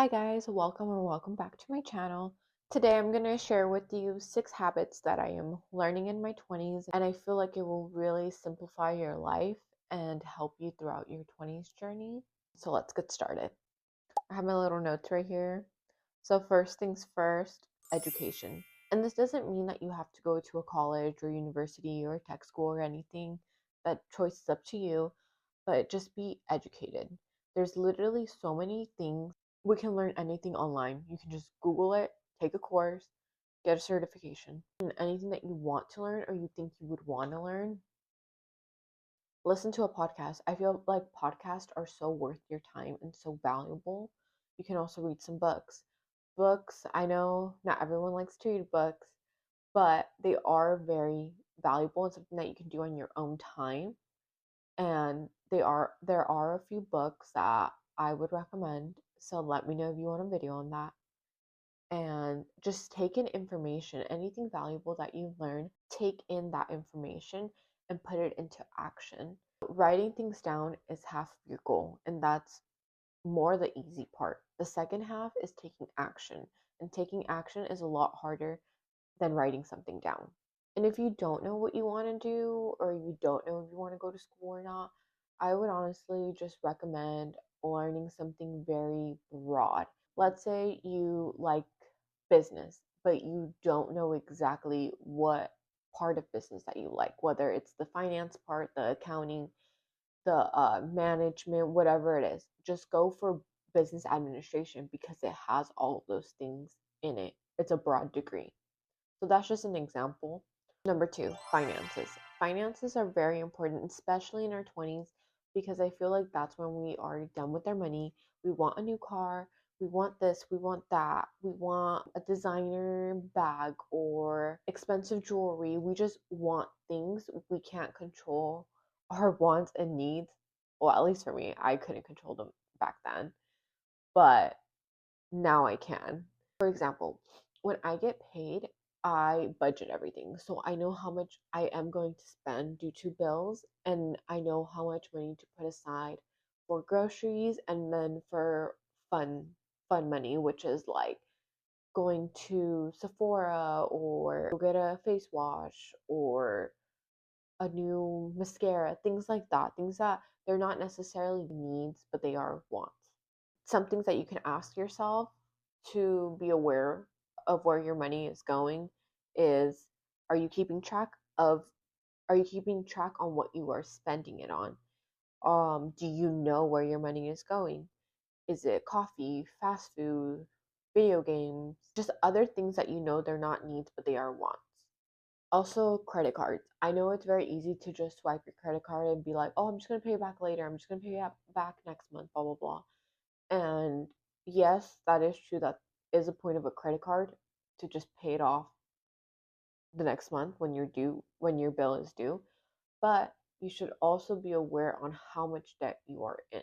Hi guys, welcome back to my channel. Today I'm going to share with you 6 habits that I am learning in my 20s and I feel like it will really simplify your life and help you throughout your 20s journey. So let's get started. I have my little notes right here. So first things first, education. And this doesn't mean that you have to go to a college or university or tech school or anything. That choice is up to you, but just be educated. There's literally so many things. We can learn anything online. You can just Google it, take a course, get a certification. And anything that you want to learn or you think you would want to learn, listen to a podcast. I feel like podcasts are so worth your time and so valuable. You can also read some books. Books, I know not everyone likes to read books, but they are very valuable and something that you can do on your own time. And there are a few books that I would recommend. So let me know if you want a video on that. And just take in information, anything valuable that you learn, take in that information and put it into action. Writing things down is half of your goal, and that's more the easy part. The second half is taking action, and taking action is a lot harder than writing something down. And if you don't know what you want to do, or you don't know if you want to go to school or not, I would honestly just recommend learning something very broad. Let's say you like business, but you don't know exactly what part of business that you like, whether it's the finance part, the accounting, the management, whatever it is. Just go for business administration because it has all of those things in it. It's a broad degree. So that's just an example. Number two, finances. Finances are very important, especially in our 20s, because I feel like that's when we are done with our money. We want a new car, we want this, we want that, we want a designer bag or expensive jewelry. We just want things we can't control our wants and needs. Well, at least for me, I couldn't control them back then, but now I can. For example, when I get paid, I budget everything. So I know how much I am going to spend due to bills, and I know how much money to put aside for groceries and then for fun money, which is like going to Sephora or go get a face wash or a new mascara, things like that. Things that they're not necessarily needs, but they are wants. Some things that you can ask yourself to be aware of where your money is going is, are you keeping track of are you keeping track on what you are spending it on? Do you know where your money is going? Is it coffee, fast food, video games, just other things that you know they're not needs but they are wants? Also, credit cards. I know it's very easy to just swipe your credit card and be like, oh, I'm just going to pay it back later. I'm just going to pay it back next month, blah, blah, blah. And yes, that is true. That is a point of a credit card, to just pay it off the next month when you're due, when your bill is due. But you should also be aware on how much debt you are in.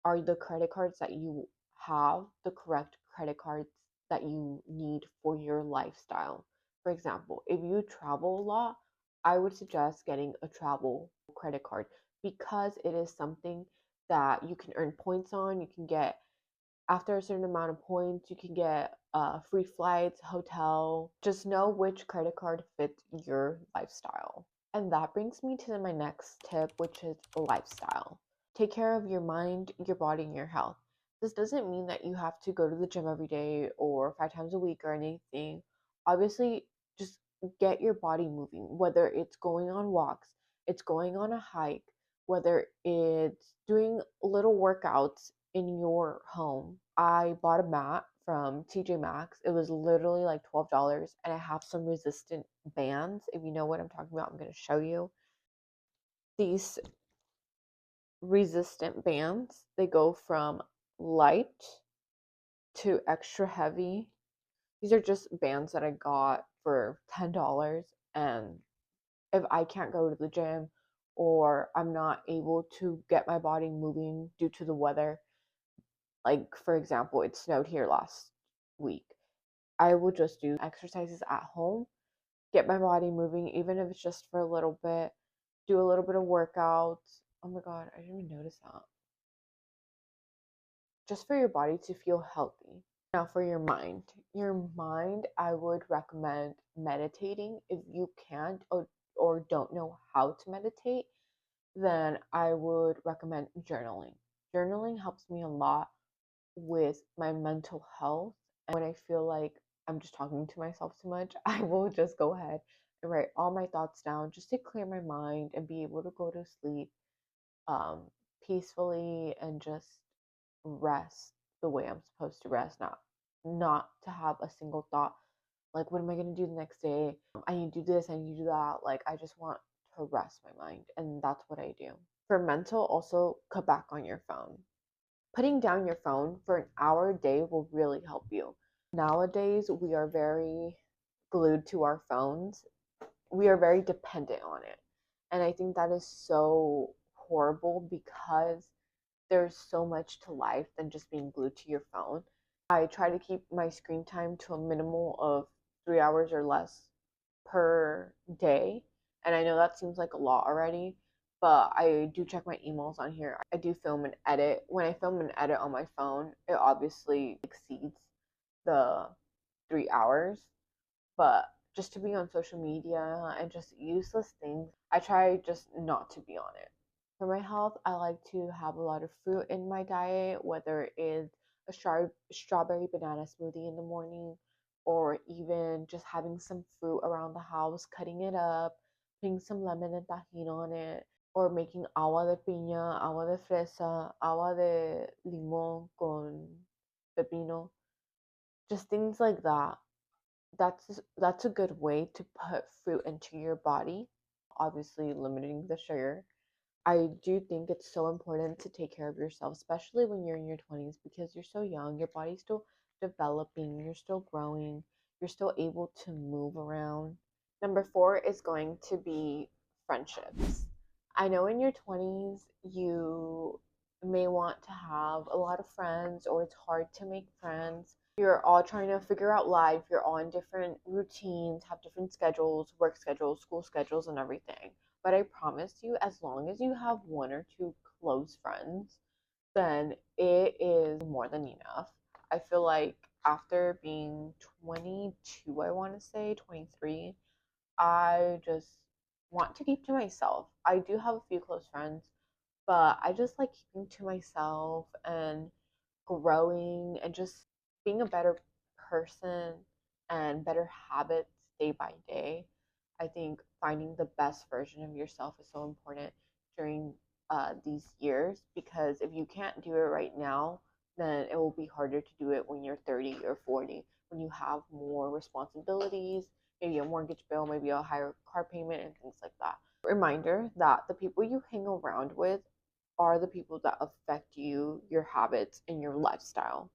Are the credit cards that you have the correct credit cards that you need for your lifestyle? For example, if you travel a lot, I would suggest getting a travel credit card because it is something that you can earn points on. You can get, after a certain amount of points, you can get free flights, hotel. Just know which credit card fits your lifestyle. And that brings me to my next tip, which is lifestyle. Take care of your mind, your body, and your health. This doesn't mean that you have to go to the gym every day or 5 times a week or anything. Obviously, just get your body moving, whether it's going on walks, it's going on a hike, whether it's doing little workouts in your home. I bought a mat from TJ Maxx. It was literally like $12, and I have some resistant bands. If you know what I'm talking about, I'm going to show you. These resistant bands, they go from light to extra heavy. These are just bands that I got for $10, and if I can't go to the gym or I'm not able to get my body moving due to the weather, like for example, it snowed here last week, I will just do exercises at home, get my body moving, even if it's just for a little bit, do a little bit of workouts. Oh my god, I didn't even notice that. just for your body to feel healthy. Now, for your mind, I would recommend meditating. If you can't or don't know how to meditate, then I would recommend journaling. Journaling helps me a lot with my mental health. And when I feel like I'm just talking to myself too much, I will just go ahead and write all my thoughts down just to clear my mind and be able to go to sleep um, peacefully and just rest the way I'm supposed to rest, not to have a single thought like what am I gonna do the next day? I need to do this, I need to do that. Like I just want to rest my mind, and that's what I do. For mental, also cut back on your phone. Putting down your phone for an hour a day will really help you. Nowadays, we are very glued to our phones. We are very dependent on it. And I think that is so horrible because there's so much to life than just being glued to your phone. I try to keep my screen time to a minimal of 3 hours or less per day. And I know that seems like a lot already, but I do check my emails on here. I do film and edit. When I film and edit on my phone, it obviously exceeds the 3 hours. But just to be on social media and just useless things, I try just not to be on it. For my health, I like to have a lot of fruit in my diet, whether it's a strawberry banana smoothie in the morning, or even just having some fruit around the house, cutting it up, putting some lemon and tahini on it, or making agua de piña, agua de fresa, agua de limón con pepino, just things like that. That's a good way to put fruit into your body, obviously limiting the sugar. I do think it's so important to take care of yourself, especially when you're in your 20s, because you're so young, your body's still developing, you're still growing, you're still able to move around. Number 4 is going to be friendships. I know in your 20s you may want to have a lot of friends, or it's hard to make friends. You're all trying to figure out life, you're all in different routines, have different schedules, work schedules, school schedules, and everything. But I promise you, as long as you have one or two close friends, then it is more than enough. I feel like after being 22, I want to say 23, I just want to keep to myself. I do have a few close friends, but I just like keeping to myself and growing and just being a better person and better habits day by day. I think finding the best version of yourself is so important during these years, because if you can't do it right now, then it will be harder to do it when you're 30 or 40, when you have more responsibilities, maybe a mortgage bill, maybe a higher car payment, and things like that. Reminder that the people you hang around with are the people that affect you, your habits, and your lifestyle.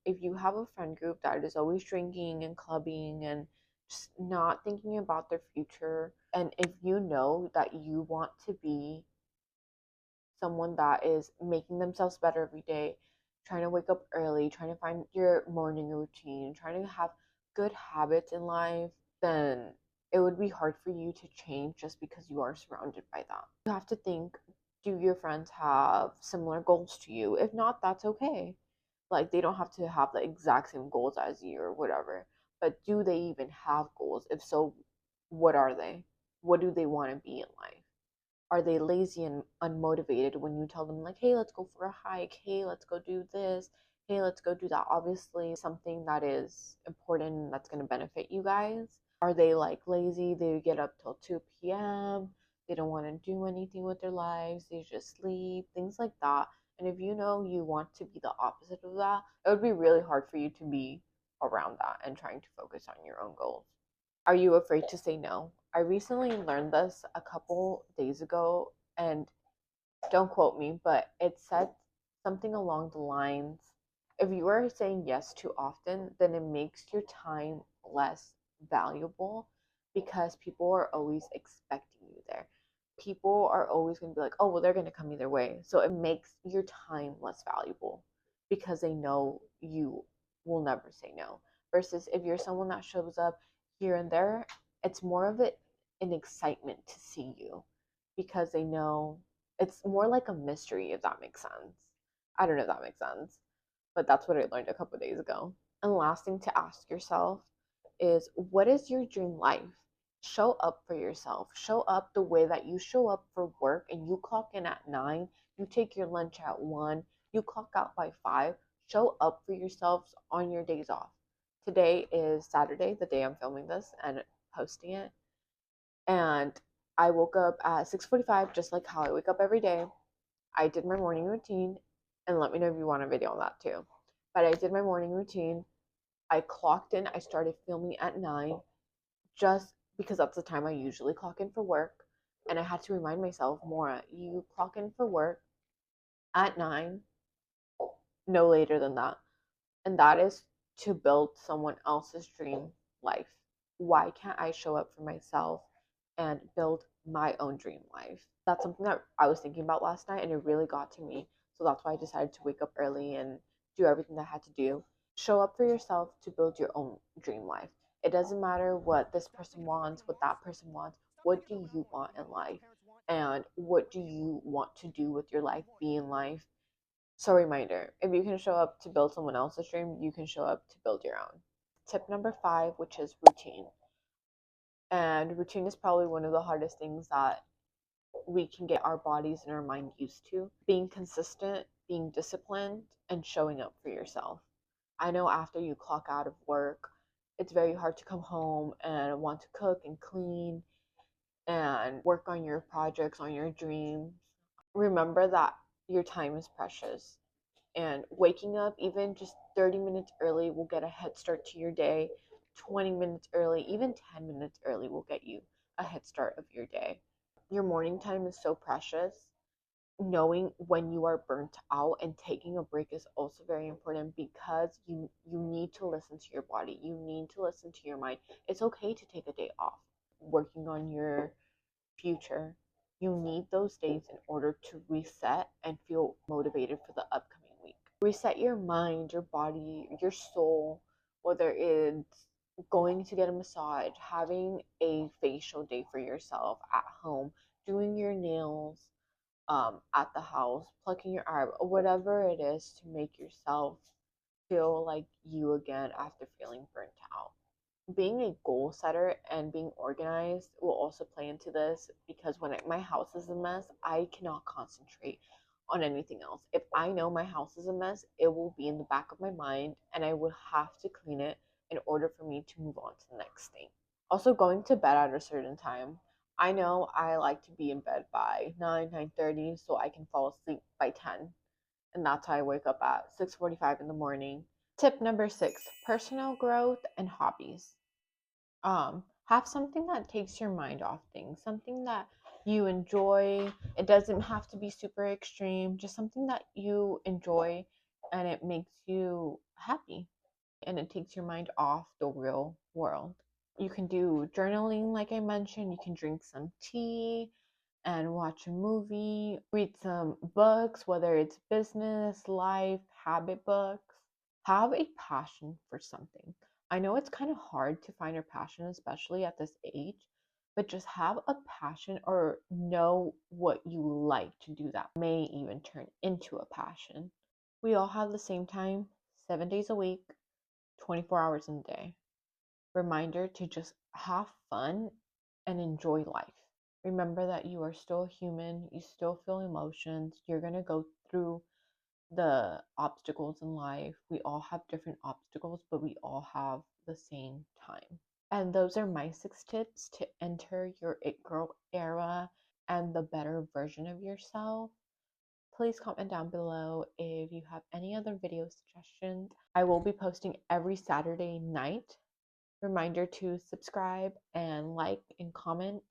If you have a friend group that is always drinking and clubbing and just not thinking about their future, and if you know that you want to be someone that is making themselves better every day, trying to wake up early, trying to find your morning routine, trying to have good habits in life, then it would be hard for you to change just because you are surrounded by that. You have to think, do your friends have similar goals to you? If not, that's okay. Like, they don't have to have the exact same goals as you or whatever. But do they even have goals? If so, what are they? What do they want to be in life? Are they lazy and unmotivated when you tell them, like, hey, let's go for a hike, hey, let's go do this, hey, let's go do that? Obviously something that is important, that's going to benefit you guys. Are they like lazy, they get up till 2 p.m., they don't want to do anything with their lives, they just sleep, things like that? And if you know you want to be the opposite of that, it would be really hard for you to be around that and trying to focus on your own goals. Are you afraid to say no? I recently learned this a couple days ago, and don't quote me, but it said something along the lines, if you are saying yes too often, then it makes your time less valuable, because people are always expecting you there. People are always going to be like, oh, well, they're going to come either way. So it makes your time less valuable because they know you will never say no. Versus if you're someone that shows up here and there, it's more of an excitement to see you, because they know it's more like a mystery, if that makes sense. I don't know if that makes sense. but that's what I learned a couple days ago. And last thing to ask yourself is, what is your dream life? Show up for yourself. Show up the way that you show up for work, and you clock in at 9, you take your lunch at 1, you clock out by 5. Show up for yourselves on your days off. Today is Saturday, the day I'm filming this and posting it. And I woke up at 6:45, just like how I wake up every day. I did my morning routine, and let me know if you want a video on that too. But I did my morning routine. I clocked in. I started filming at 9, just because that's the time I usually clock in for work. And I had to remind myself, Maura, you clock in for work at 9, no later than that. And that is to build someone else's dream life. Why can't I show up for myself and build my own dream life? That's something that I was thinking about last night, and it really got to me. So that's why I decided to wake up early and do everything that I had to do. Show up for yourself to build your own dream life. It doesn't matter what this person wants, what that person wants. What do you want in life? And what do you want to do with your life, be in life? So, reminder, if you can show up to build someone else's dream, you can show up to build your own. Tip number 5, which is routine. And routine is probably one of the hardest things that we can get our bodies and our mind used to. Being consistent, being disciplined, and showing up for yourself. I know after you clock out of work, it's very hard to come home and want to cook and clean and work on your projects, on your dreams. Remember that your time is precious, and waking up even just 30 minutes early will get a head start to your day. 20 minutes early, even 10 minutes early, will get you a head start of your day. Your morning time is so precious. Knowing when you are burnt out and taking a break is also very important, because you need to listen to your body, you need to listen to your mind. It's okay to take a day off working on your future. You need those days in order to reset and feel motivated for the upcoming week. Reset your mind, your body, your soul, whether it's going to get a massage, having a facial day for yourself at home, doing your nails at the house, plucking your eyebrow, whatever it is to make yourself feel like you again after feeling burnt out. Being a goal setter and being organized will also play into this, because when my house is a mess, I cannot concentrate on anything else. If I know my house is a mess, it will be in the back of my mind, and I would have to clean it in order for me to move on to the next thing. Also, going to bed at a certain time. I know I like to be in bed by 9:30, so I can fall asleep by 10, and that's how I wake up at 6:45 in the morning. Tip number 6, personal growth and hobbies. Have something that takes your mind off things, something that you enjoy. It doesn't have to be super extreme, just something that you enjoy and it makes you happy and it takes your mind off the real world. You can do journaling, like I mentioned. You can drink some tea and watch a movie, read some books, whether it's business, life, habit books. Have a passion for something. I know it's kind of hard to find your passion, especially at this age, but just have a passion, or know what you like to do that may even turn into a passion. We all have the same time, 7 days a week, 24 hours in a day. Reminder to just have fun and enjoy life. Remember that you are still human, you still feel emotions, you're going to go through the obstacles in life. We all have different obstacles, but we all have the same time. And those are my 6 tips to enter your It Girl era and the better version of yourself. Please comment down below if you have any other video suggestions. I will be posting every Saturday night. Reminder to subscribe and like and comment.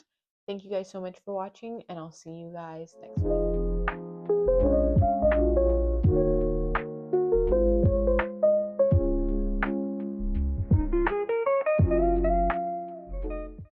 Thank you guys so much for watching, and I'll see you guys next week.